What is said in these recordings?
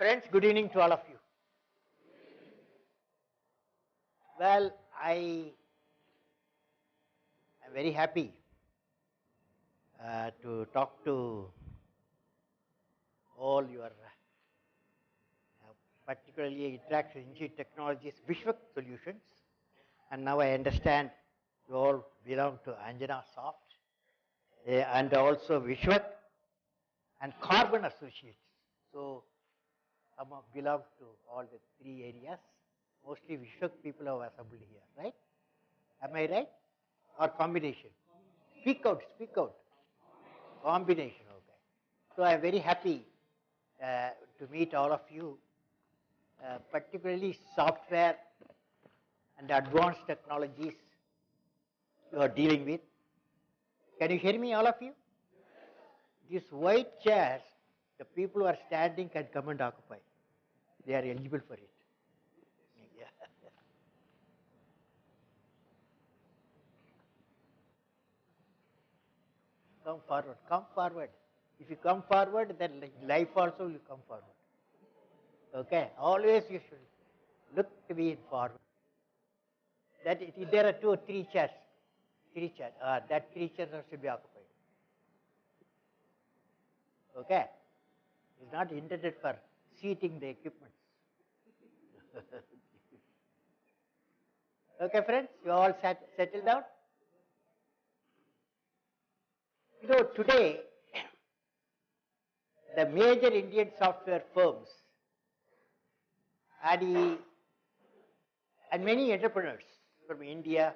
Friends, good evening to all of you. Well, I am very happy to talk to all your, particularly Interaction Engineering Technologies, Vishwak Solutions. And now I understand you all belong to Anjana Soft and also Vishwak and Carbon Associates. So, some belong to all the three areas. Mostly Vishwak people have assembled here, right? Am I right? Or combination? Speak out, speak out. Combination, okay. So I am very happy to meet all of you, particularly software and advanced technologies you are dealing with. Can you hear me, all of you? These white chairs, the people who are standing can come and occupy. They are eligible for it. Yeah. Come forward, come forward. If you come forward, then life also will come forward. Okay, always you should look to be forward. That there are 2 or 3 chairs. 3 chairs. That 3 chairs should be occupied. Okay, it's not intended for seating the equipments. Okay, friends, you all settled down. You know, today the major Indian software firms and many entrepreneurs from India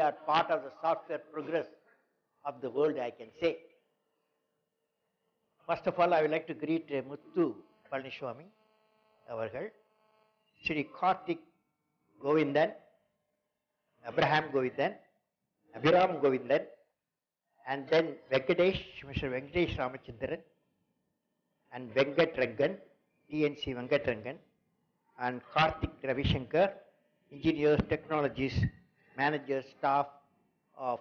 are part of the software progress of the world, I can say. First of all, I would like to greet Muthu Palniswamy, Avargal, Shri Karthik Govindan, Abraham Govindan, Abhiram Govindan, and then Venkatesh, Mr. Venkatesh Ramachandran, and Venkat Rangan, TNC Venkat Rangan, and Karthik Ravishankar, engineers, technologies, managers, staff of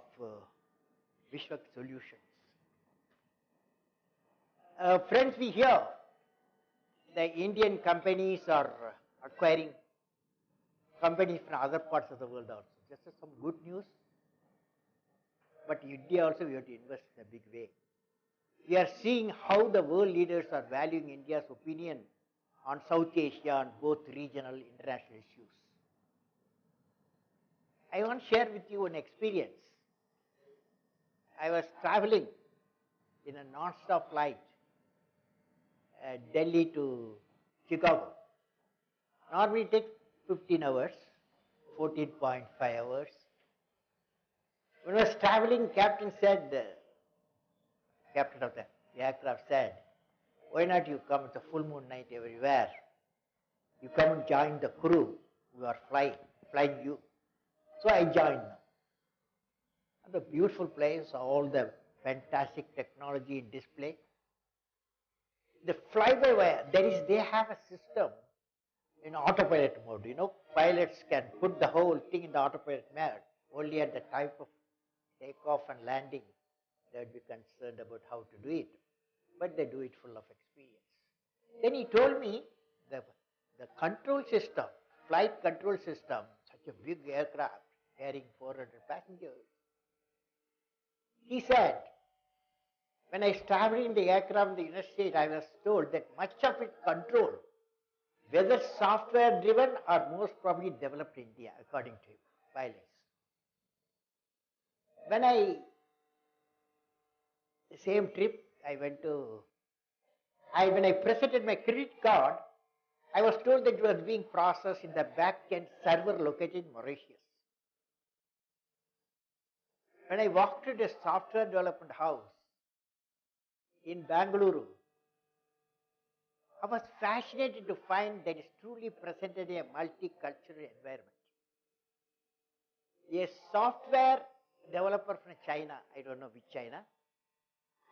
Vishwak Solutions. Friends, we hear the Indian companies are acquiring companies from other parts of the world also. Just some good news. But India also we have to invest in a big way. We are seeing how the world leaders are valuing India's opinion on South Asia and both regional and international issues. I want to share with you an experience. I was traveling in a non-stop flight, Delhi to Chicago. Normally it takes 15 hours, 14.5 hours. When I was traveling, captain of the aircraft said, why not you come, it's a full moon night everywhere. You come and join the crew who are flying you. So I joined them. And the beautiful place, all the fantastic technology in display. The fly-by-wire, they have a system in autopilot mode. You know, pilots can put the whole thing in the autopilot mode. Only at the time of takeoff and landing, they would be concerned about how to do it. But they do it full of experience. Then he told me the control system, flight control system, such a big aircraft carrying 400 passengers. He said, when I was traveling the aircraft in the United States, I was told that much of its control, whether software driven or most probably developed in India, according to him, pilots. When the same trip, when I presented my credit card, I was told that it was being processed in the back-end server located in Mauritius. When I walked to the software development house in Bangalore, I was fascinated to find that it truly presented a multicultural environment. A software developer from China, I don't know which China,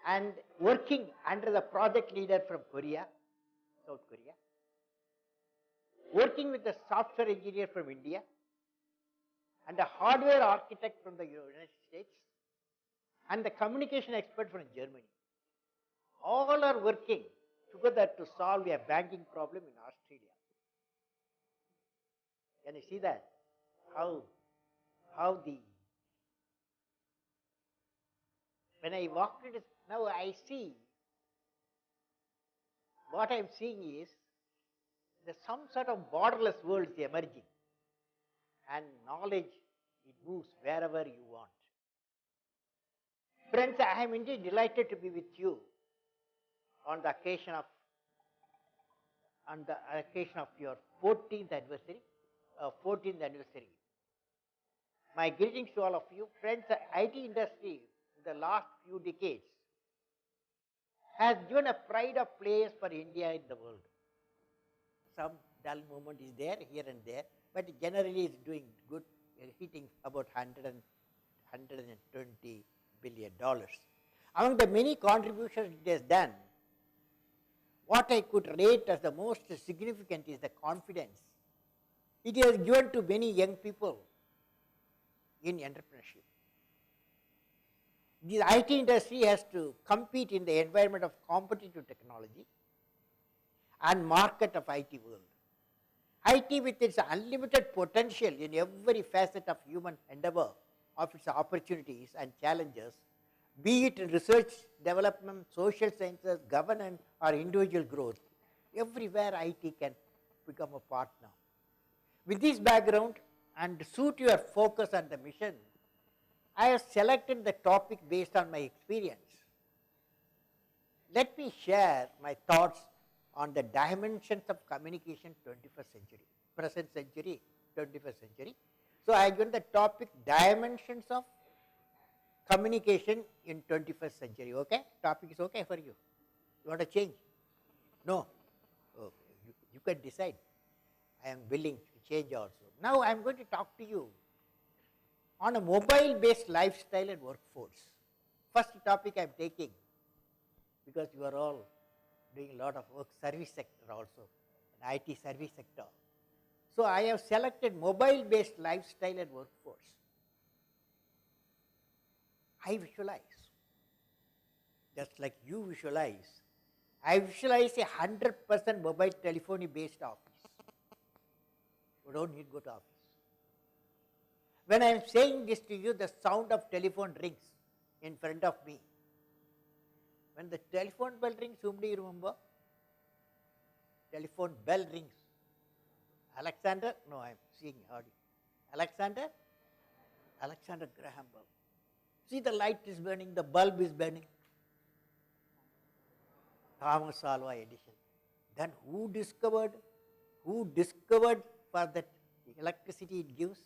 and working under the project leader from Korea, South Korea, working with the software engineer from India, and a hardware architect from the United States, and the communication expert from Germany. All are working together to solve a banking problem in Australia. Can you see that? How the when I walked it, now I see what I am seeing is there's some sort of borderless world is emerging, and knowledge it moves wherever you want. Friends, I am indeed delighted to be with you on the occasion of your 14th anniversary. 14th anniversary. My greetings to all of you. Friends, the IT industry in the last few decades has given a pride of place for India in the world. Some dull movement is there here and there, but generally it's doing good, hitting about 120 billion dollars. Among the many contributions it has done, what I could rate as the most significant is the confidence it has given to many young people in entrepreneurship. The IT industry has to compete in the environment of competitive technology and market of IT world. IT with its unlimited potential in every facet of human endeavor, of its opportunities and challenges, be it in research, development, social sciences, governance or individual growth, everywhere IT can become a partner. With this background and to suit your focus on the mission, I have selected the topic based on my experience. Let me share my thoughts on the dimensions of communication 21st century, present century, 21st century. So I have given the topic dimensions of communication in 21st century. Okay? Topic is okay for you? You want to change? No? Okay. You can decide. I am willing to change also. Now I am going to talk to you on a mobile based lifestyle and workforce. First topic I am taking, because you are all doing a lot of work, service sector also, an IT service sector. So I have selected mobile based lifestyle and workforce. I visualize, just like you visualize, I visualize a 100% mobile telephony based office. You don't need to go to office. When I am saying this to you, the sound of telephone rings in front of me. When the telephone bell rings, whom do you remember? Telephone bell rings. Alexander? No, I am seeing audio. Alexander? Alexander Graham Bell. See, the light is burning, the bulb is burning. Thomas Alva Edison. Then who discovered for that electricity it gives?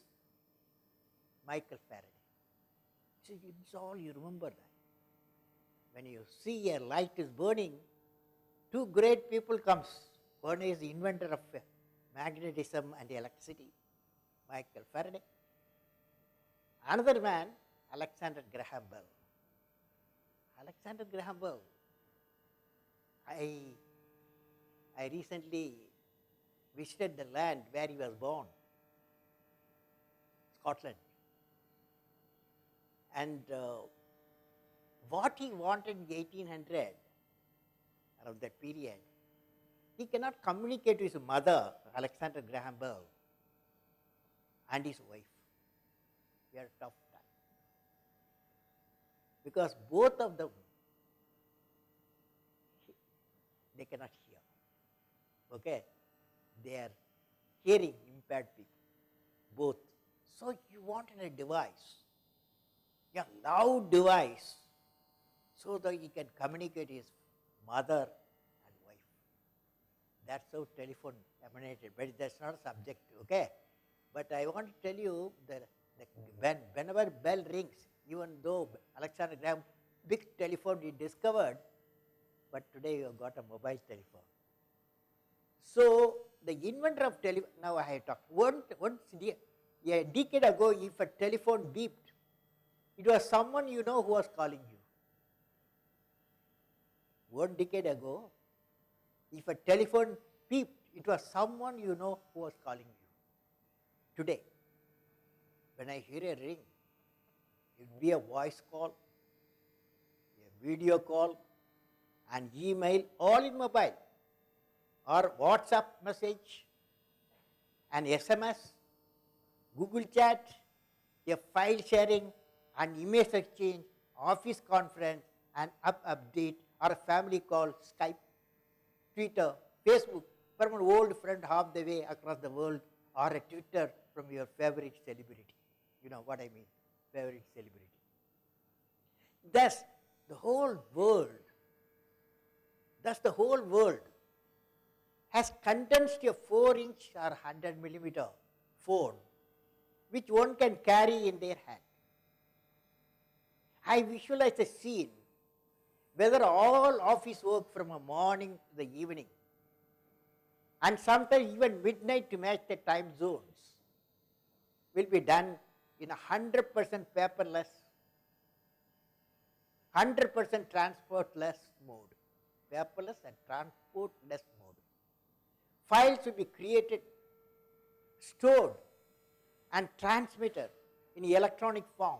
Michael Faraday. See, it's all you remember that. When you see a light is burning, two great people comes. One is the inventor of magnetism and electricity, Michael Faraday. Another man, Alexander Graham Bell. Alexander Graham Bell. I recently visited the land where he was born, Scotland. And what he wanted in 1800, around that period, he cannot communicate to his mother, Alexander Graham Bell, and his wife. He had a tough time. Because both of them, they cannot hear. Okay? They are hearing impaired people, both. So you wanted a device, a loud device, so that he can communicate his mother and wife. That's how telephone emanated, but that's not a subject, okay? But I want to tell you that whenever bell rings, even though Alexander Graham, big telephone he discovered, but today you have got a mobile telephone. So the inventor of telephone, now I have talked, a decade ago, if a telephone beeped, it was someone you know who was calling you. 1 decade ago, if a telephone beeped, it was someone you know who was calling you. Today, when I hear a ring, it will be a voice call, a video call, and email all in mobile, or WhatsApp message, an SMS, Google Chat, a file sharing, an image exchange, office conference, an update, or a family call, Skype, Twitter, Facebook from an old friend half the way across the world, or a Twitter from your favorite celebrity. You know what I mean, favorite celebrity. Thus, the whole world has condensed a 4-inch or 100 mm phone which one can carry in their hand. I visualize a scene whether all office work from a morning to the evening, and sometimes even midnight to match the time zones, will be done in 100% paperless, 100% transportless mode. Paperless and transportless mode. Files will be created, stored, and transmitted in electronic form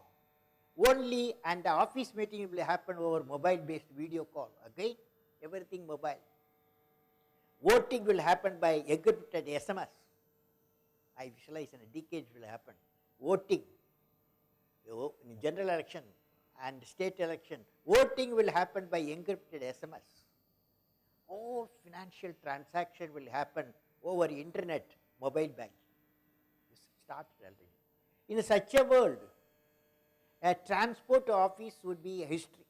only, and the office meeting will happen over mobile-based video call. Again, everything mobile. Voting will happen by encrypted SMS. I visualize in a decade it will happen. Voting in general election and state election, voting will happen by encrypted SMS. All financial transaction will happen over internet, mobile banking. This started already. In such a world, a transport office would be a history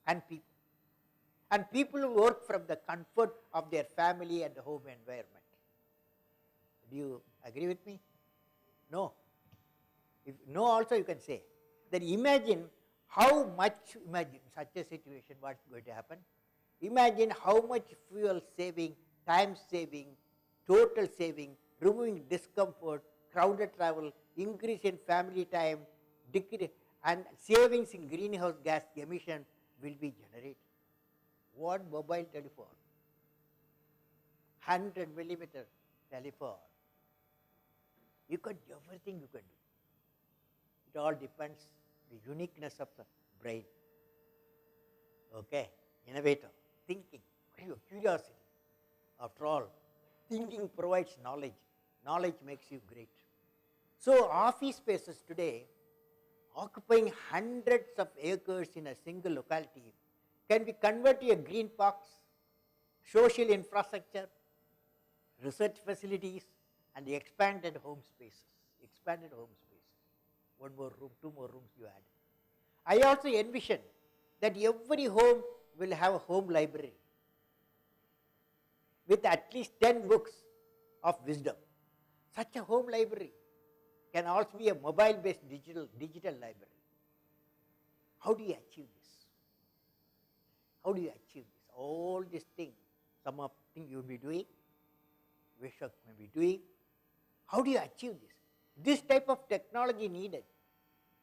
and people. And people will work from the comfort of their family and the home environment. Do you agree with me? No. If no, also you can say. Then imagine how much, imagine such a situation, what's going to happen. Imagine how much fuel saving, time saving, total saving, removing discomfort, crowded travel, increase in family time, and savings in greenhouse gas emission will be generated. One mobile telephone, 100 mm telephone. You can do everything you can do. It all depends the uniqueness of the brain. Okay, innovator, thinking, curiosity. After all, thinking provides knowledge. Knowledge makes you great. So office spaces today, occupying hundreds of acres in a single locality, can be converted to a green parks, social infrastructure, research facilities, and expanded home spaces. Expanded home spaces. One more room, 2 more rooms you add. I also envision that every home will have a home library with at least 10 books of wisdom. Such a home library can also be a mobile-based digital library. How do you achieve this? How do you achieve this? All these things, some of things you will be doing, Vishak may be doing. How do you achieve this? This type of technology needed,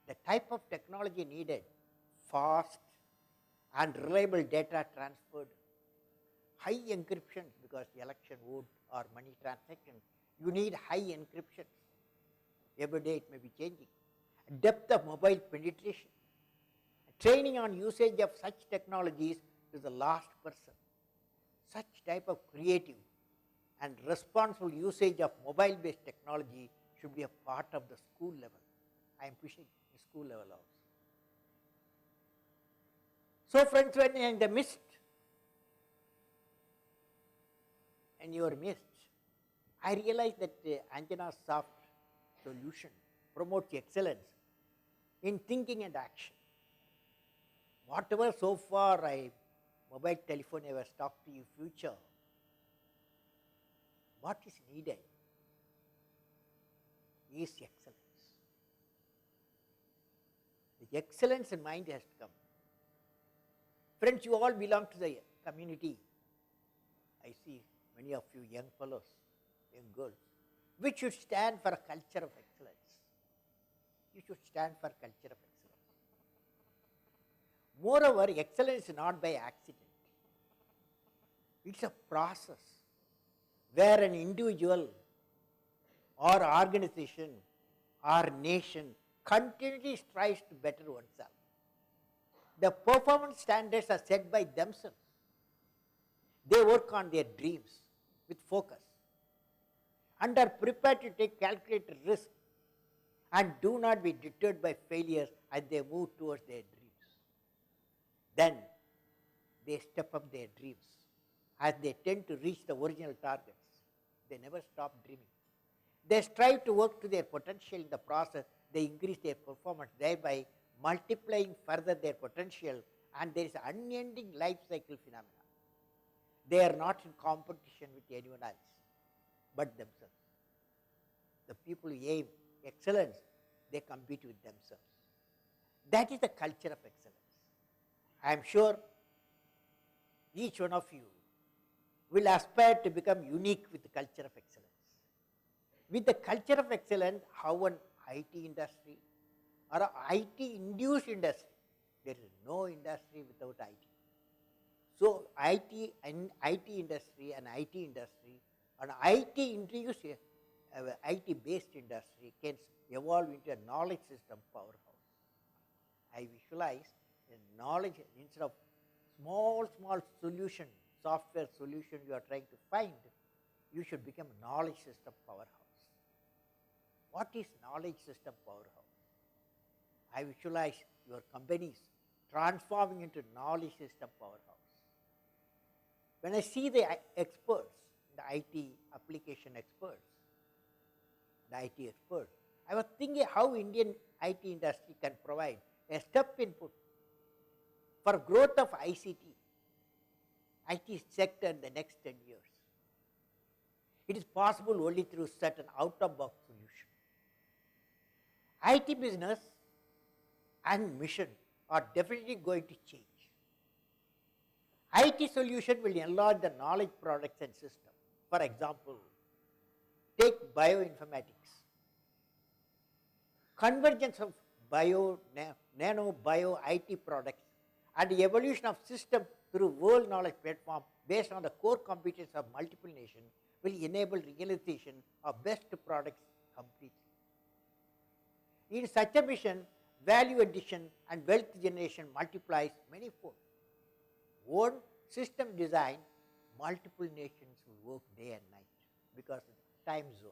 the type of technology needed, fast and reliable data transferred, high encryption, because election vote or money transaction, you need high encryption. Every day it may be changing. Depth of mobile penetration. Training on usage of such technologies is the last person. Such type of creative and responsible usage of mobile-based technology should be a part of the school level. I am pushing the school level also. So friends, when in the midst, in your midst, I realize that Anjana's soft solution promotes excellence in thinking and action. Whatever so far mobile telephone I was talked to you future, what is needed is excellence. The excellence in mind has to come. Friends, you all belong to the community. I see many of you young fellows, young girls, which should stand for a culture of excellence. You should stand for culture of excellence. Moreover, excellence is not by accident. It's a process where an individual or organization or nation continually strives to better oneself. The performance standards are set by themselves. They work on their dreams with focus and are prepared to take calculated risks and do not be deterred by failures as they move towards their dreams. Then they step up their dreams as they tend to reach the original targets. They never stop dreaming. They strive to work to their potential. In the process, they increase their performance, thereby multiplying further their potential, and there is an unending life cycle phenomena. They are not in competition with anyone else but themselves. The people who aim excellence, they compete with themselves. That is the culture of excellence. I am sure each one of you will aspire to become unique with the culture of excellence. With the culture of excellence, how an IT industry or an IT-induced industry, there is no industry without IT. So, IT and IT industry and IT industry, an IT-induced, IT-based industry can evolve into a knowledge system powerhouse. I visualize a knowledge instead of small solution, software solution you are trying to find, you should become a knowledge system powerhouse. What is knowledge system powerhouse? I visualize your companies transforming into knowledge system powerhouse. When I see the experts, the IT application experts, the IT experts, I was thinking how Indian IT industry can provide a step input for growth of IT sector in the next 10 years. It is possible only through certain out-of-box solution. IT business and mission are definitely going to change. IT solution will enlarge the knowledge products and system. For example, take bioinformatics. Convergence of nano bio IT products and the evolution of system through world knowledge platform based on the core competence of multiple nations will enable realization of best products completely. In such a mission, value addition and wealth generation multiplies many-fold. One system design, multiple nations will work day and night because of the time zone.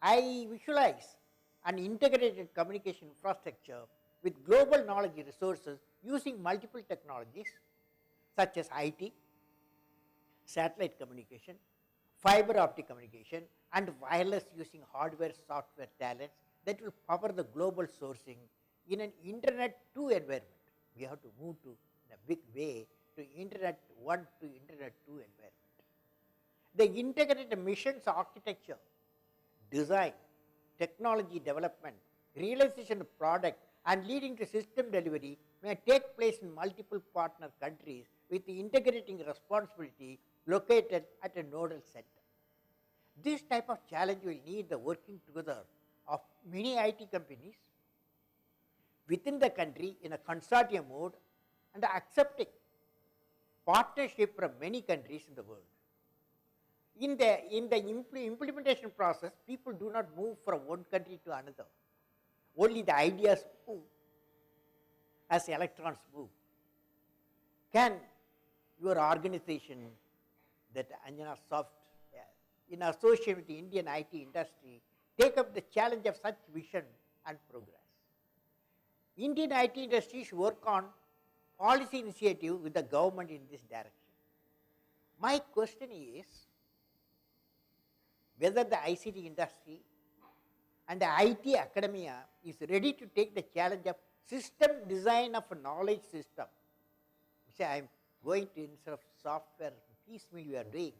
I visualize an integrated communication infrastructure with global knowledge resources using multiple technologies such as IT, satellite communication, fiber optic communication, and wireless using hardware, software talents that will power the global sourcing in an Internet 2 environment. We have to move to, in a big way, to Internet 1 to Internet 2 environment. The integrated missions architecture, design, technology development, realization of product, and leading to system delivery may take place in multiple partner countries with the integrating responsibility located at a nodal center. This type of challenge will need the working together of many IT companies within the country in a consortium mode and accepting partnership from many countries in the world. In the implementation process, people do not move from one country to another. Only the ideas move as electrons move. Can your organization, that Anjana Soft, in association with the Indian IT industry, take up the challenge of such vision and progress? Indian IT industries work on policy initiative with the government in this direction. My question is whether the ICT industry and the IT academia is ready to take the challenge of system design of a knowledge system. You say, I am going to, instead of software piecemeal we are doing,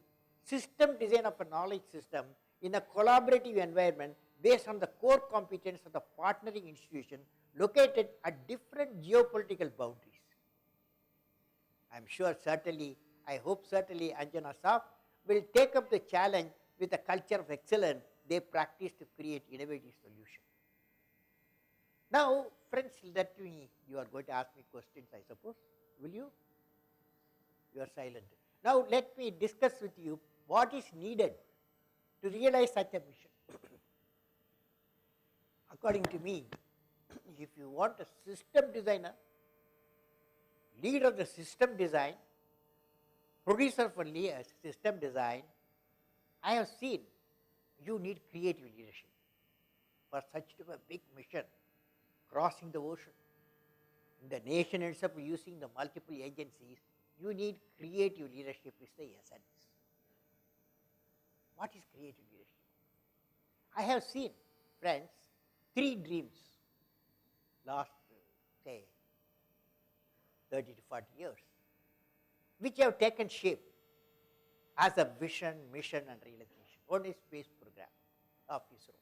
system design of a knowledge system in a collaborative environment based on the core competence of the partnering institution located at different geopolitical boundaries. I am sure certainly, I hope certainly Anjana Soft will take up the challenge with a culture of excellence they practice to create innovative solutions. Now, friends, let me, you are going to ask me questions, I suppose, will you? You are silent. Now, let me discuss with you what is needed to realize such a mission. According to me, if you want a system designer, leader of the system design, producer for system design, I have seen you need creative leadership for such a big mission, crossing the ocean. The nation ends up using the multiple agencies, you need creative leadership is the essence. What is creative leadership? I have seen, friends, 3 dreams last, say, 30 to 40 years, which have taken shape as a vision, mission and realization. One is space program of ISRO,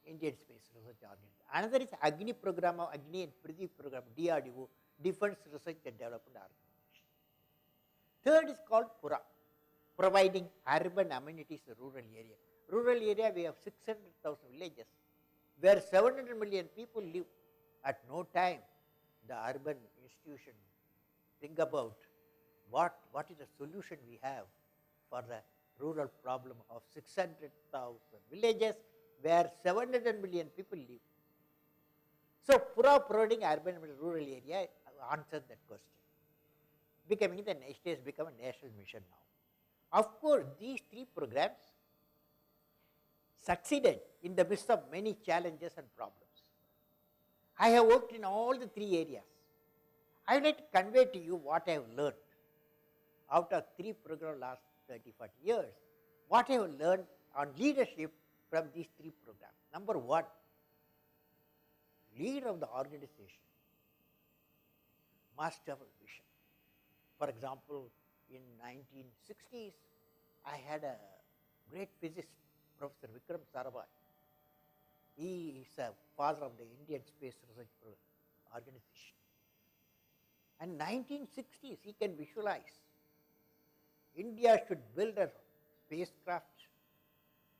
Indian Space Research Organization. Another is Agni program of Agni and Prithvi program, DRDO, Defense Research and Development Organization. Third is called PURA, providing urban amenities in rural area. Rural area we have 600,000 villages where 700 million people live. At no time the urban institution think about what is the solution we have for the rural problem of 600,000 villages where 700 million people live. So, PURA providing urban and rural area answers that question, becoming the next has become a national mission now. Of course, these 3 programs succeeded in the midst of many challenges and problems. I have worked in all the 3 areas. I would like to convey to you what I have learned out of 3 programs last 30, 40 years. What I have learned on leadership from these 3 programs. Number 1, leader of the organization must have a vision. For example, in 1960s, I had a great physicist, Professor Vikram Sarabhai. He is a father of the Indian Space Research Organization. And 1960s, he can visualize India should build a spacecraft.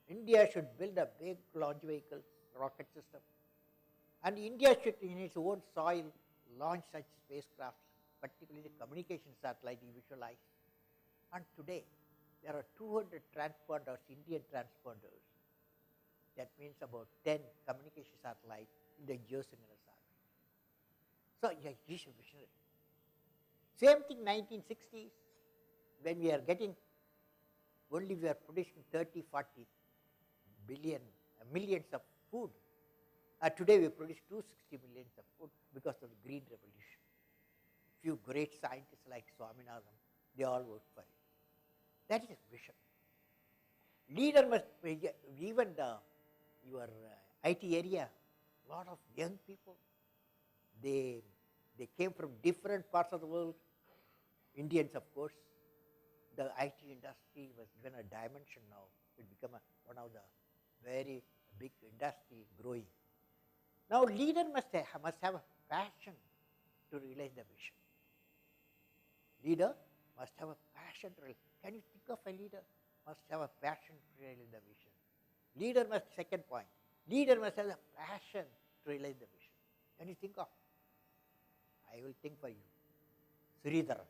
India should build a big launch vehicle, rocket system. And India should, in its own soil, launch such spacecraft, particularly communication satellite, he visualized. And today, there are 200 transponders, Indian transponders. That means about 10 communication satellites in the geosynchronous orbit. So, yeah, he's a visionary. Same thing 1960s, when we are getting, only we are producing 30, 40 billion, millions of food. Today we produce 260 millions of food because of the green revolution. Few great scientists like Swaminathan, they all work for it. That is vision. Leader must be, even your IT area, lot of young people, they came from different parts of the world, Indians of course. The IT industry was given a dimension now. It became one of the very big industry growing. Now leader must have a passion to realize the vision. Leader must have a passion to realize. Can you think of a leader? Must have a passion to realize the vision. Leader must, second point, leader must have a passion to realize the vision. Can you think of? I will think for you. Sridharan.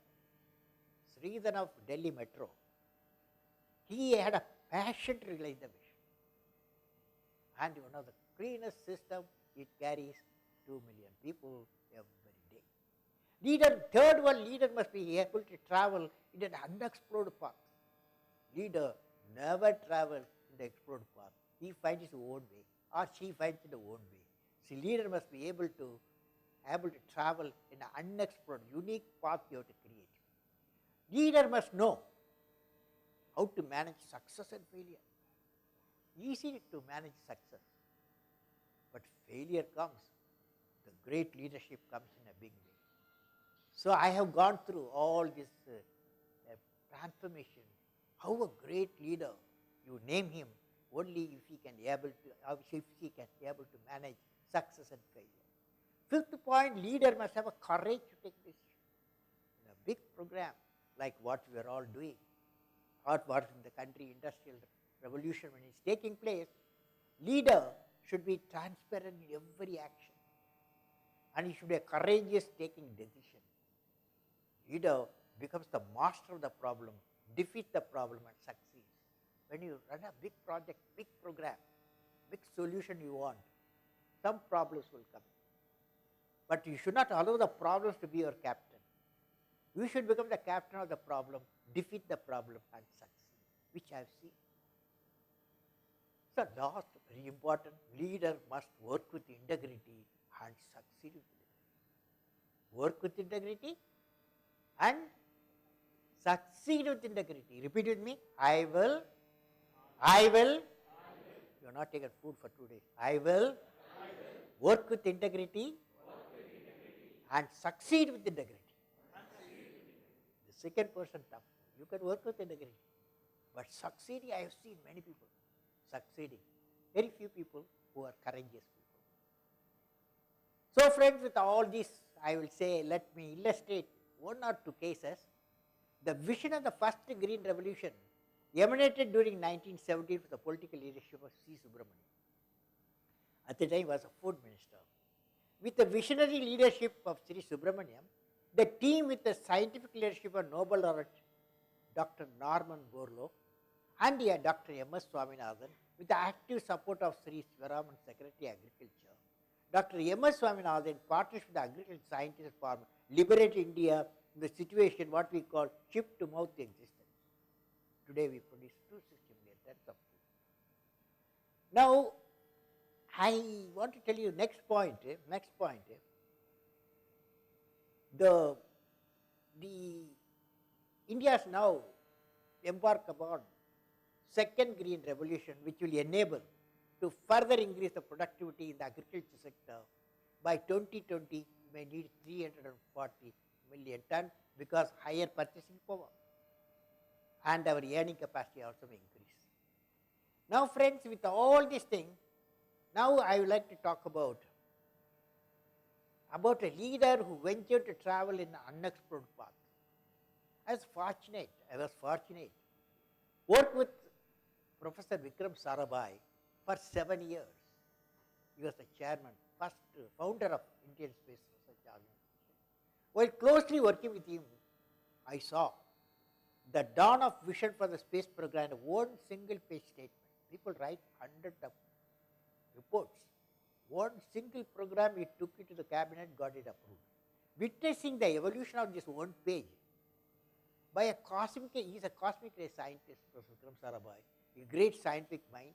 Sridharan of Delhi Metro. He had a passion to realize the vision. And one of the cleanest system, it carries 2 million people every day. Leader, third one, leader must be able to travel in an unexplored path. Leader never travels in the explored path. He finds his own way, or she finds it own way. So leader must be able to travel in an unexplored, unique path you have to create. Leader must know how to manage success and failure. Easy to manage success, but failure comes, the great leadership comes in a big way. So I have gone through all this transformation. How a great leader, you name him only if he can able to manage success and failure. Fifth point, leader must have a courage to take decisions. In a big program like what we are all doing, or what in the country industrial revolution when it's taking place, leader should be transparent in every action, and he should be courageous taking decision. Leader becomes the master of the problem, defeats the problem and succeeds. When you run a big project, big program, big solution you want, some problems will come. But you should not allow the problems to be your captain. You should become the captain of the problem, defeat the problem and succeed, which I have seen. So last, very important, leader must work with integrity and succeed with it. Work with integrity and succeed with integrity. Repeat with me. I will. You are not taking food for 2 days. I will work with integrity and succeed with integrity. The second person tough. You can work with integrity. But succeeding, I have seen many people succeeding. Very few people who are courageous people. So friends, with all this, I will say, let me illustrate one or two cases. The vision of the first green revolution emanated during 1970 with the political leadership of C. Subramanian. At the time he was a food minister. With the visionary leadership of Sri Subramanian, the team with the scientific leadership of Nobel laureate Dr. Norman Borlaug and Dr. M.S. Swaminathan, with the active support of Sri Sivaraman, Secretary Agriculture, Dr. M.S. Swaminathan, in partnership with the agricultural scientists, farmers, liberated India in the situation what we call chip to mouth existence. Today we produce 260 million tons of food. Now, I want to tell you next point. The India is now embarked upon second green revolution, which will enable to further increase the productivity in the agriculture sector. By 2020, we may need 340 million tons because higher purchasing power and our earning capacity also may increase. Now friends, with all these things, now I would like to talk about a leader who ventured to travel in an unexplored path. I was fortunate. Worked with Professor Vikram Sarabhai for 7 years. He was the chairman, first founder of Indian Space Research Organization. While closely working with him, I saw the dawn of vision for the space program, one single page statement. People write hundreds of reports. One single program, he took it to the cabinet, got it approved. Witnessing the evolution of this one page by he is a cosmic ray scientist, Professor Vikram Sarabhai, a great scientific mind,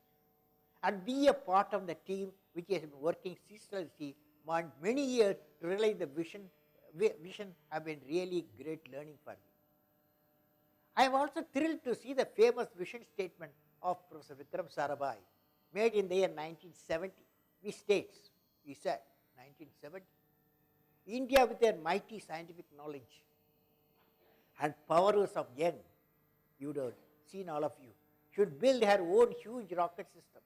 and be a part of the team which has been working ceaselessly for many years to realize the vision have been really great learning for me. I am also thrilled to see the famous vision statement of Professor Vikram Sarabhai made in the year 1970. He said, 1970, India with their mighty scientific knowledge and powers of young, you would have seen all of you, should build her own huge rocket system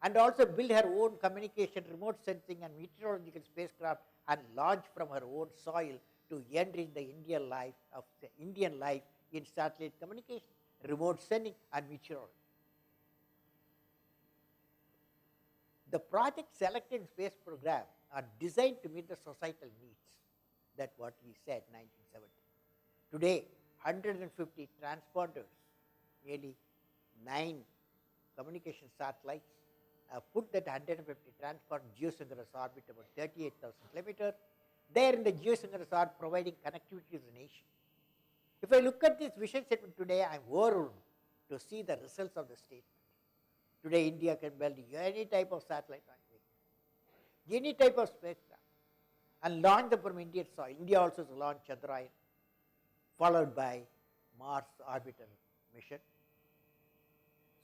and also build her own communication, remote sensing and meteorological spacecraft and launch from her own soil to enrich the Indian life in satellite communication, remote sending and meteorology. The projects selected in space program are designed to meet the societal needs. That's what he said in 1970. Today, 150 transponders, nearly 9 communication satellites, have put that 150 transponder geosynchronous orbit about 38,000 kilometers. They are in the geosynchronous orbit providing connectivity to the nation. If I look at this vision statement today, I am overwhelmed to see the results of the statement. Today, India can build any type of satellite launch vehicle, any type of spacecraft, and launch them from Indian soil. India also has launched Chandrayaan, followed by Mars orbiter mission.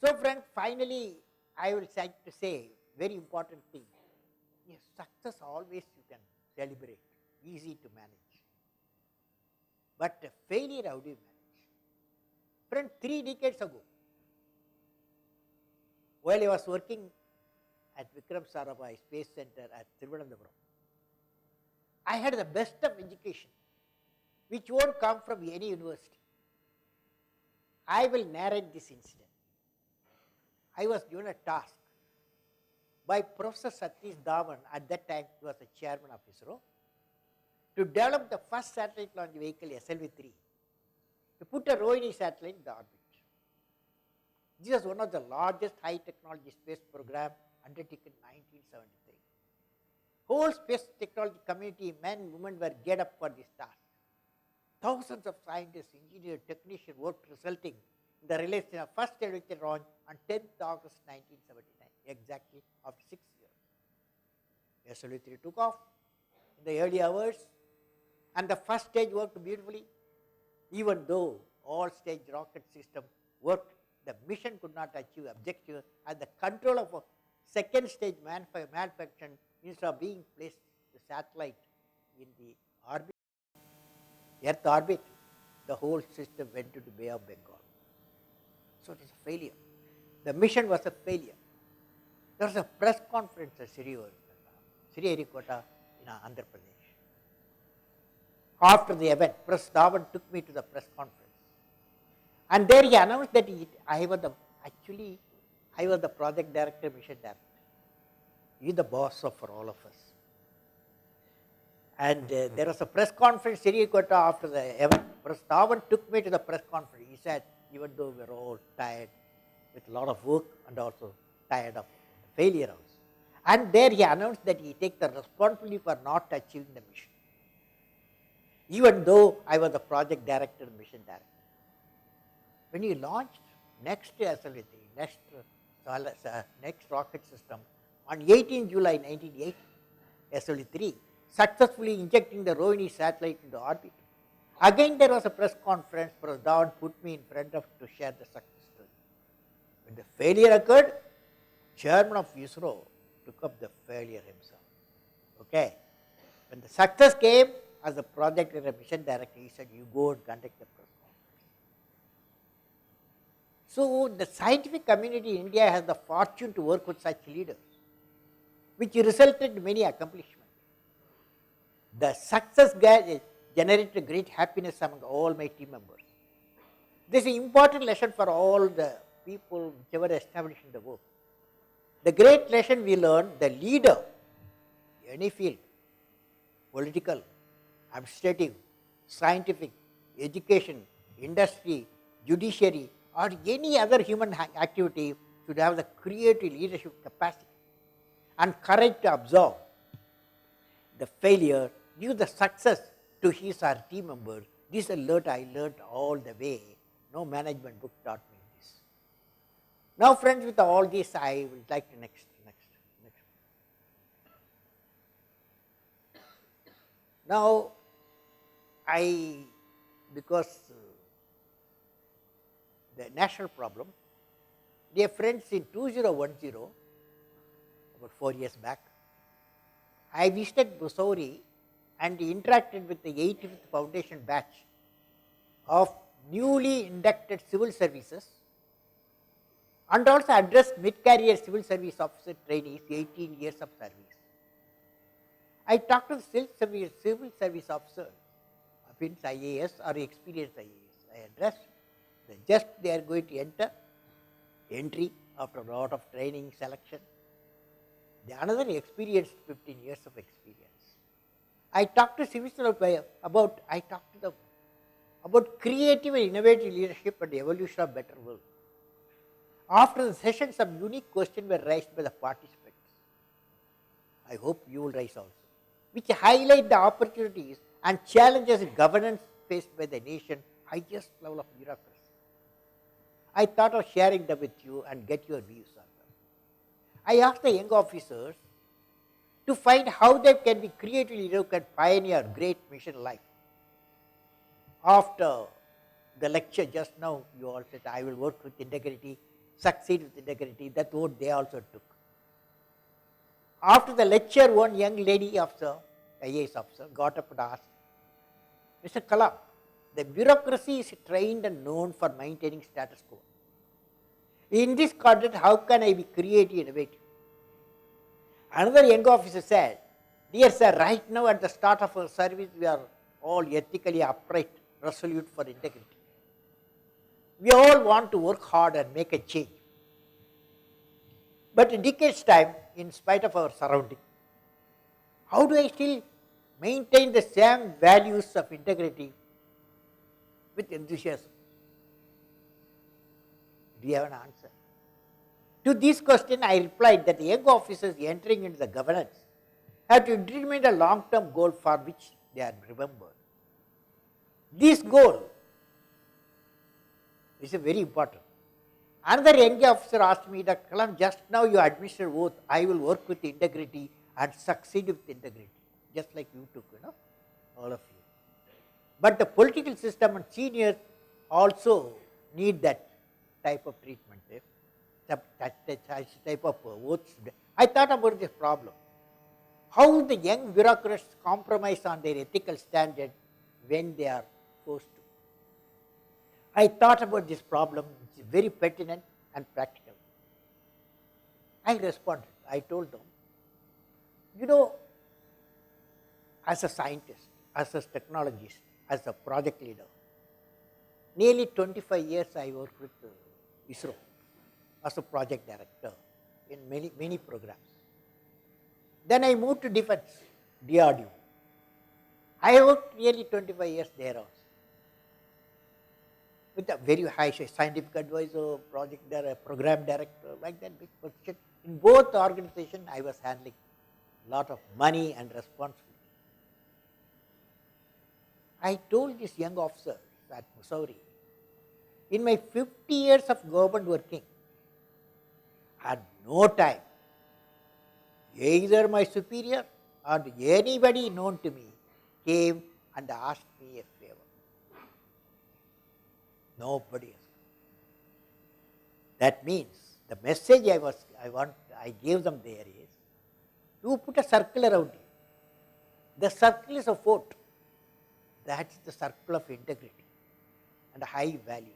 So, friends, finally, I will like to say very important thing. Yes, success always you can celebrate, easy to manage. But failure, how do you manage? Friend, 3 decades ago, while I was working at Vikram Sarabhai Space Center at Thiruvananthapuram, I had the best of education, which won't come from any university. I will narrate this incident. I was given a task by Professor Satish Dhawan, at that time he was the chairman of ISRO, to develop the first satellite launch vehicle, SLV-3, to put a Rohini satellite in the orbit. This was one of the largest high technology space program undertaken in 1973. Whole space technology community, men and women, were geared up for this task. thousands of scientists, engineers, technicians worked, resulting in the release of first Evolution launch on 10th August 1979, exactly after 6 years. SLV-3 took off in the early hours, and the first stage worked beautifully. Even though all stage rocket system worked, the mission could not achieve objective, and the control of a second stage malfunction instead of being placed the satellite in the orbit, Earth orbit, the whole system went into Bay of Bengal. So it was a failure. The mission was a failure. There was a press conference at Sriharikota in Andhra Pradesh. After the event, Press Dhawan took me to the press conference. And there he announced that I was the project director, mission director. He is the boss for all of us. And there was a press conference in Sriharikota after the event. Press Dhawan took me to the press conference. He said, even though we were all tired with a lot of work and also tired of failure also. And there he announced that he takes the responsibility for not achieving the mission. Even though I was the project director, mission director. When he launched next SLV-3, next rocket system, on 18 July 1980, SLV-3, successfully injecting the Rohini satellite into orbit. Again there was a press conference, Press Dhawan put me in front of to share the success story. When the failure occurred, chairman of ISRO took up the failure himself. Okay. When the success came, as the project and mission director, he said, you go and conduct the press conference. So the scientific community in India has the fortune to work with such leaders, which resulted in many accomplishments. The success generated great happiness among all my team members. This is an important lesson for all the people whichever established in the work. The great lesson we learned, the leader, any field, political, administrative, scientific, education, industry, judiciary, or any other human activity should have the creative leadership capacity and courage to absorb the failure, give the success to his or team members. This I learned all the way. No management book taught me this. Now friends, with all this I would like to next. Now because the national problem, dear friends, in 2010, about 4 years back, I visited Mussoorie and interacted with the 85th foundation batch of newly inducted civil services and also addressed mid-career civil service officer trainees, 18 years of service. I talked to the civil service officers, means IAS or experienced IAS. I addressed just they are going to entry after a lot of training, selection. Another experienced 15 years of experience. I talked to civil service about creative and innovative leadership and the evolution of better world. After the session, some unique questions were raised by the participants. I hope you will raise also, which highlight the opportunities and challenges in governance faced by the nation highest level of bureaucracy. I thought of sharing them with you and get your views on them. I asked the young officers to find how they can be creatively look and pioneer great mission life. After the lecture just now, you all said, I will work with integrity, succeed with integrity. That's what they also took. After the lecture, one young lady officer, IAS officer, got up and asked, Mr. Kalam, the bureaucracy is trained and known for maintaining status quo. In this context, how can I be creative, innovative? Another young officer said, dear sir, right now at the start of our service, we are all ethically upright, resolute for integrity. We all want to work hard and make a change. But in decades' time, in spite of our surrounding, how do I still maintain the same values of integrity with enthusiasm? Do you have an answer? To this question, I replied that the young officers entering into the governance have to determine a long-term goal for which they are remembered. This goal is very important. Another young officer asked me, Dr. Kalam, just now you administered oath, I will work with integrity and succeed with integrity, just like you took, all of you. But the political system and seniors also need that type of treatment, that type of oaths. I thought about this problem. How the young bureaucrats compromise on their ethical standard when they are forced to. I thought about this problem, which is very pertinent and practical. I responded. I told them, as a scientist, as a technologist, as a project leader, nearly 25 years I worked with ISRO as a project director in many programs. Then I moved to defense, DRDO. I worked nearly 25 years there also, with a very high scientific advisor, project director, program director, like that big position. In both organizations, I was handling a lot of money and responsibility. I told this young officer at Mussoorie, in my 50 years of government working, at no time, either my superior or anybody known to me came and asked me a favor. Nobody else. That means the message I gave them there is, you put a circle around you. The circle is a fort. That is the circle of integrity and high values.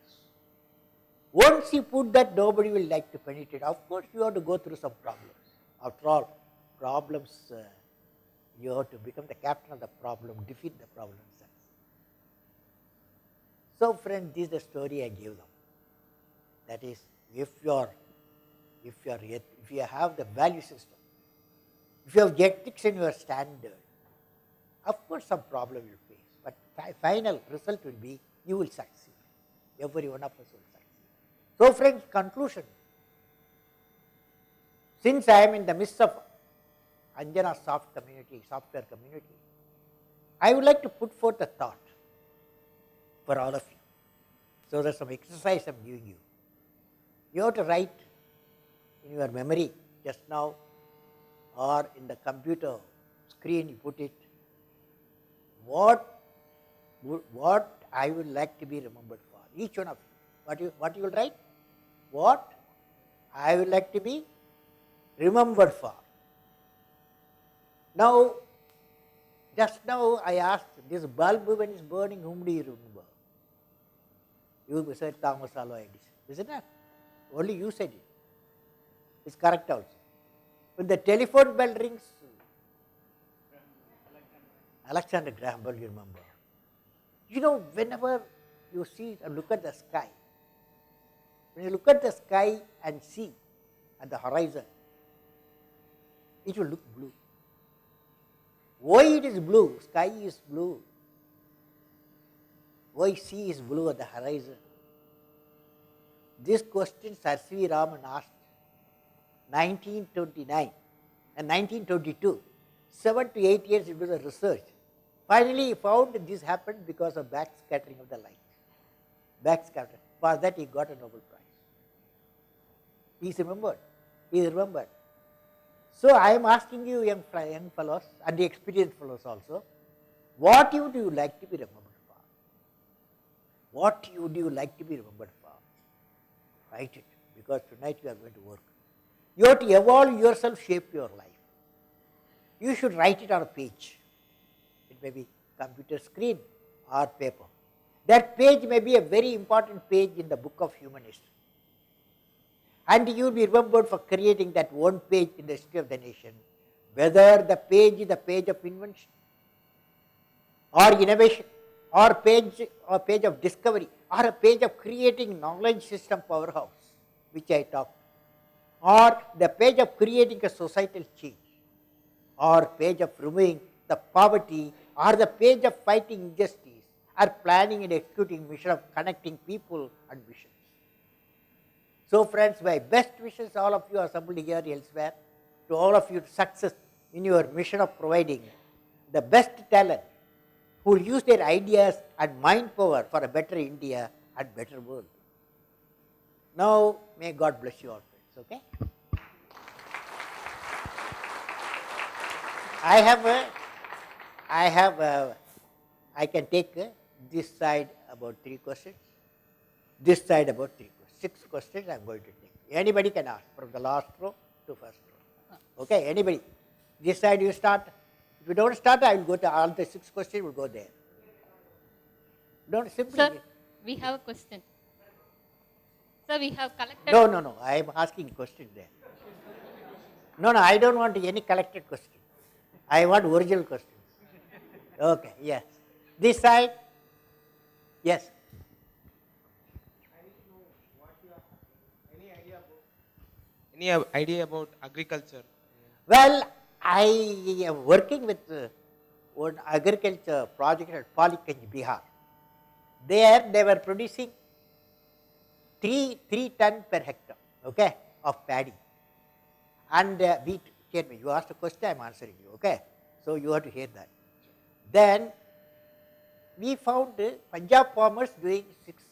Once you put that, nobody will like to penetrate. Of course, you have to go through some problems. After all, problems, you have to become the captain of the problem, defeat the problem. So, friends, this is the story I gave them. That is, if you have the value system, if you have ethics in your standard, of course some problem you face, but final result will be you will succeed. Every one of us will succeed. So, friends, conclusion. Since I am in the midst of Anjana software community, I would like to put forth a thought for all of you. So there's some exercise I'm giving you. You have to write in your memory just now or in the computer screen, you put it, what I would like to be remembered for. Each one of you. What you will write? What I would like to be remembered for. Now, just now I asked, this bulb when it's burning, whom do you remember? You said Thomas Alva Edison, isn't it? Only you said it. It's correct also. When the telephone bell rings, Alexander Graham Bell, you remember. Whenever you see and look at the sky, when you look at the sky and see at the horizon, it will look blue. Why it is blue? Sky is blue. Why sea is blue at the horizon? This question Sir C.V. Raman asked 1929 and 1922. 7 to 8 years into the research. Finally, he found this happened because of backscattering of the light. Backscattering. For that, he got a Nobel Prize. He is remembered. So, I am asking you, young fellows and the experienced fellows also, what would you like to be remembered for? What would you like to be remembered for? Write it, because tonight you are going to work. You have to evolve yourself, shape your life. You should write it on a page. It may be computer screen or paper. That page may be a very important page in the book of human history. And you will be remembered for creating that one page in the history of the nation, whether the page is the page of invention or innovation or page of discovery or a page of creating knowledge system powerhouse, which I talked, or the page of creating a societal change, or page of removing the poverty, or the page of fighting injustice, or planning and executing mission of connecting people and missions. So, friends, my best wishes, all of you assembled here elsewhere, to all of you success in your mission of providing the best talent who will use their ideas and mind power for a better India and better world. Now, may God bless you all, friends. Okay? I can take this side about 3 questions, this side about 3 questions. 6 questions I am going to take. Anybody can ask from the last row to first row. Okay, anybody. This side you start. If you don't start, I will go to all the 6 questions, will go there. Don't simply. Sir, we have a question. Sir, we have collected. No. I am asking question there. No, I don't want any collected question. I want original questions. Okay, yes. This side? Yes. Any idea about agriculture? Well, I am working with one agriculture project at Paliganj, Bihar. There they were producing 3 ton per hectare, okay, of paddy. And wheat. Hear me, you asked a question, I am answering you, okay. So you have to hear that. Then we found Punjab farmers doing 6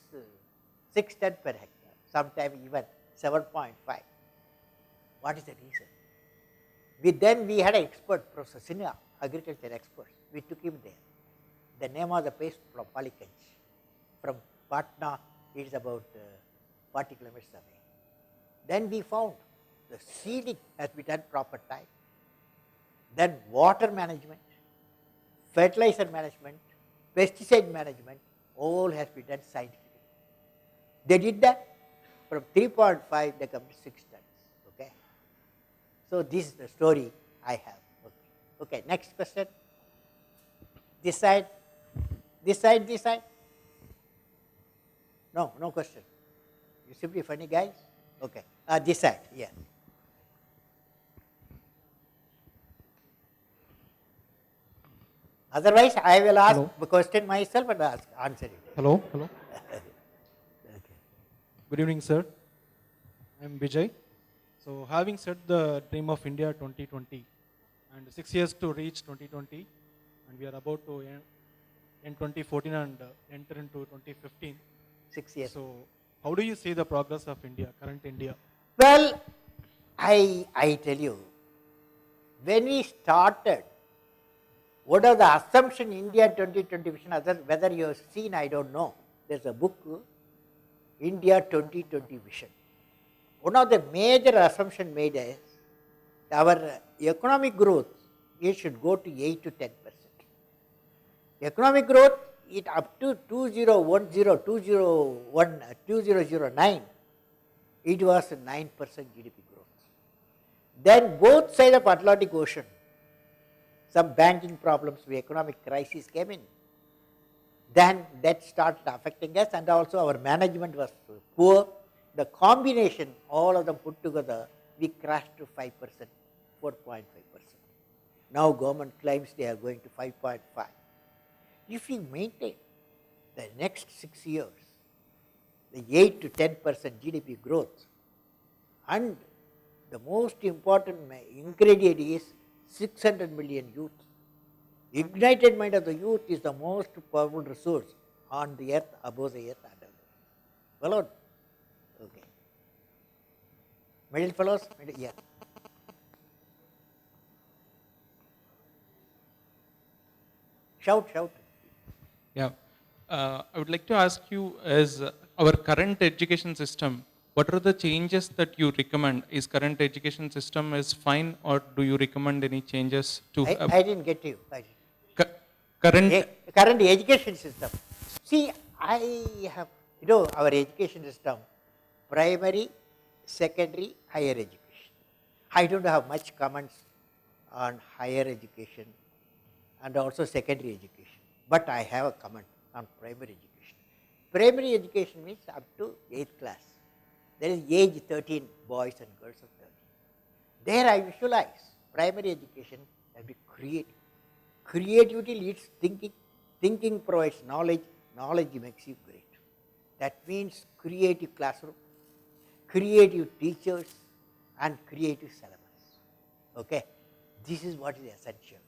ton per hectare, sometimes even 7.5. What is the reason? Then we had an expert, Professor Sinha, agriculture expert. We took him there. The name of the place from Paliganj. From Patna, it is about 40 kilometers away. Then we found the seeding has been done proper time. Then water management, fertilizer management, pesticide management, all has been done scientifically. They did that. From 3.5 they come to 6 tons. Okay. So this is the story I have. Okay. Next question. This side. This side. This side. No question. You simply funny guys. Okay. This side. Yeah. Otherwise, I will ask the question myself and answer it. Hello. Okay. Good evening, sir. I am Vijay. So, having set the dream of India 2020 and 6 years to reach 2020, and we are about to end 2014 and enter into 2015. 6 years. So, how do you see the progress of India, current India? Well, I tell you, when we started, what are the assumption India 2020 vision? Whether you have seen, I don't know. There's a book, India 2020 vision. One of the major assumption made is our economic growth, it should go to 8 to 10%. Economic growth, it up to 2009, it was 9% GDP growth. Then both sides of Atlantic Ocean, some banking problems, the economic crisis came in. Then that started affecting us, and also our management was poor. The combination, all of them put together, we crashed to 5%, 4.5%. Now government claims they are going to 5.5. If we maintain the next 6 years, the 8 to 10% GDP growth, and the most important ingredient is 600 million youth. Ignited mind of the youth is the most powerful resource on the earth, above the earth, under the earth. Well on? Okay. Middle fellows? Yeah. Shout. Yeah. I would like to ask you, as our current education system, what are the changes that you recommend? Is current education system is fine, or do you recommend any changes to? I didn't get you. Current education system. See, I have, our education system, primary, secondary, higher education. I don't have much comments on higher education and also secondary education, but I have a comment on primary education. Primary education means up to 8th class. There is age 13, boys and girls of 13. There I visualize primary education will be creative. Creativity leads thinking. Thinking provides knowledge. Knowledge makes you great. That means creative classroom, creative teachers, and creative syllabus. Okay, this is what is essential.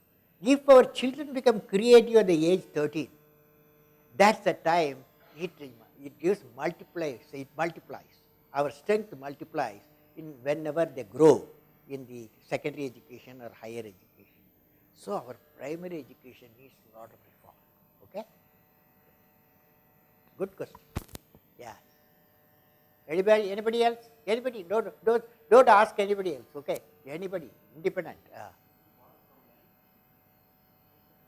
If our children become creative at the age 13, that's the time it gives multiplies, it multiplies. Our strength multiplies in whenever they grow in the secondary education or higher education. So our primary education needs a lot of reform. Okay? Good question. Yeah. Anybody else? Anybody? Don't ask anybody else. Okay? Anybody? Independent.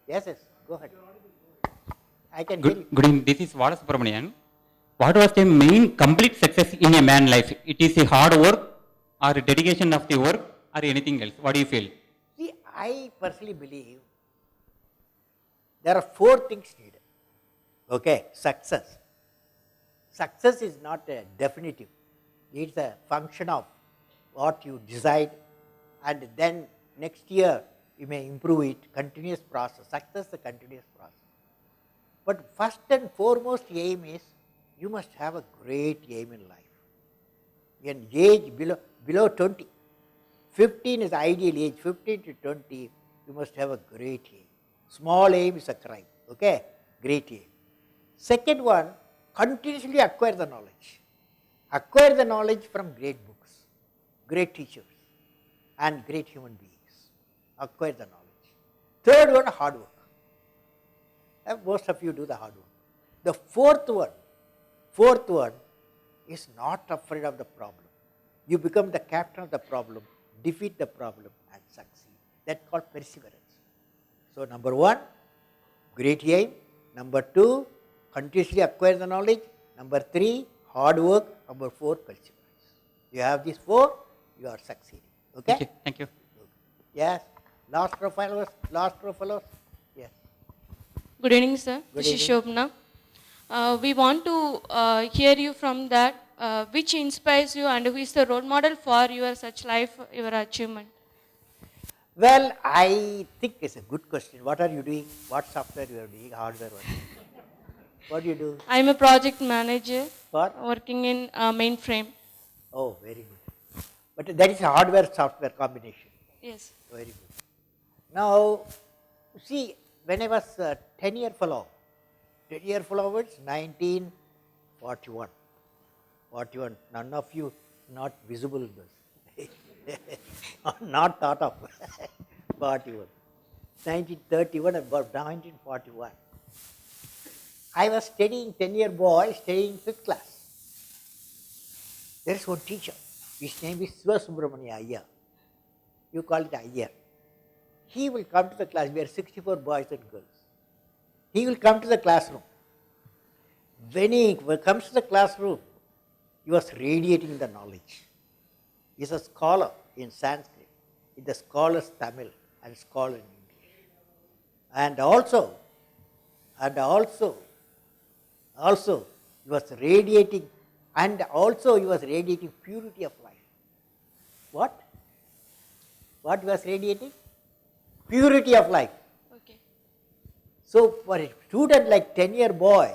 Yes, go ahead. I can hear you. Good evening. This is Vada Subramanian. What was the main complete success in a man life? It is a hard work or dedication of the work or anything else? What do you feel? See, I personally believe there are 4 things needed. Okay, success. Success is not a definitive. It's a function of what you decide, and then next year you may improve it. Continuous process. Success is a continuous process. But first and foremost aim is you must have a great aim in life. In age below 20, 15 is ideal age, 15 to 20, you must have a great aim. Small aim is a crime, okay? Great aim. Second one, continuously acquire the knowledge. Acquire the knowledge from great books, great teachers, and great human beings. Acquire the knowledge. Third one, hard work. Most of you do the hard work. The fourth one is not afraid of the problem. You become the captain of the problem, defeat the problem, and succeed. That's called perseverance. So number 1, great aim. Number 2, continuously acquire the knowledge. Number 3, hard work. Number 4, perseverance. You have these 4, you are succeeding. Okay? Thank you. Yes. Last row fellows. Yes. Good evening, sir. Good This is evening. Shobna. We want to hear you from that. Which inspires you and who is the role model for your such life, your achievement? Well, I think it's a good question. What are you doing? What software you are doing? Hardware? What do you do? I am a project manager For? working in mainframe. Oh, very good. But that is a hardware-software combination. Yes. Very good. Now, see, when I was 10-year fellow was 1941. None of you not visible in this. Not thought of. 41. 1931 and 1941. I was studying, 10-year boy, studying 5th class. There is one teacher. His name is Siva Subramania Iyer. You call it Iyer. He will come to the class. We are 64 boys and girls. He will come to the classroom. When he comes to the classroom, he was radiating the knowledge. He is a scholar in Sanskrit, in the scholar's Tamil, and scholar in English. And also, he was radiating, purity of life. What? What he was radiating? Purity of life. Okay. So for a student like 10-year boy,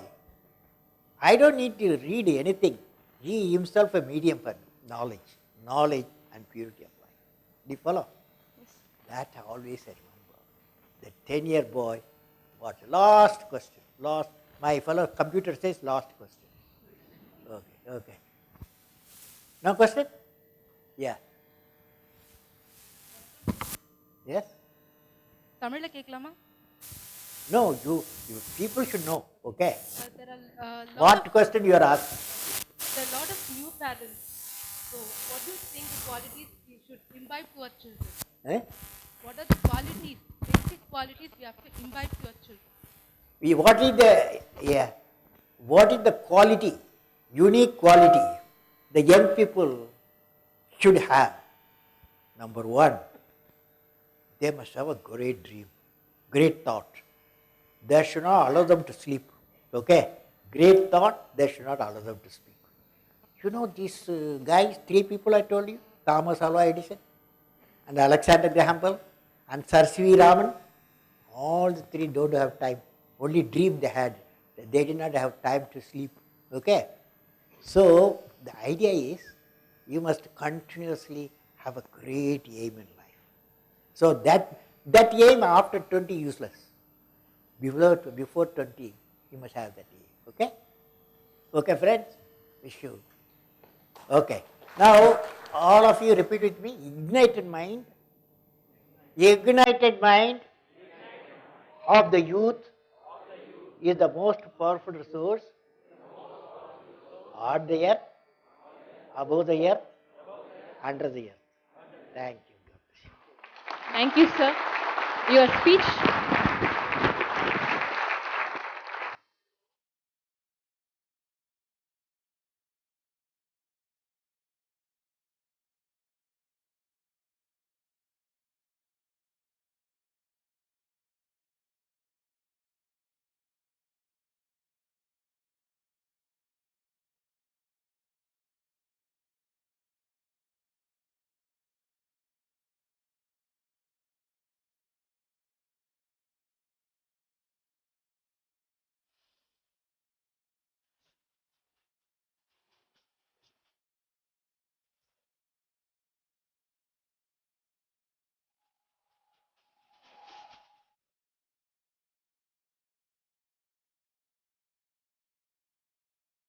I don't need to read anything. He himself a medium for knowledge and purity of life. Do you follow? Yes. That I always remember. The 10-year boy, what? Last question. My fellow computer says last question. Okay. No question? Yeah. Yes? தமிழ்ல கேட்கலாமா? No, you people should know. Okay. There are What question you are asking? there are a lot of new parents. So what do you think the qualities we should imbibe to our children? Eh? What are the qualities, basic qualities we have to imbibe to our children? What is the quality, unique quality the young people should have? Number 1, they must have a great dream, great thought. They should not allow them to sleep. Okay? Great thought, they should not allow them to sleep. You know these guys, 3 people I told you, Thomas Alva Edison, and Alexander Graham Bell, and Sir C.V. Raman, all the 3 don't have time. Only dream they had. They did not have time to sleep. Okay? So, the idea is, you must continuously have a great aim in life. So that That aim after 20 useless. Before 20, you must have that aim. Okay? Okay, friends? Wish you. Okay. Now, all of you repeat with me. Ignited mind. Ignited mind of the youth is the most powerful resource on the earth, above the earth, under the earth. Thank you. Thank you, sir. Your speech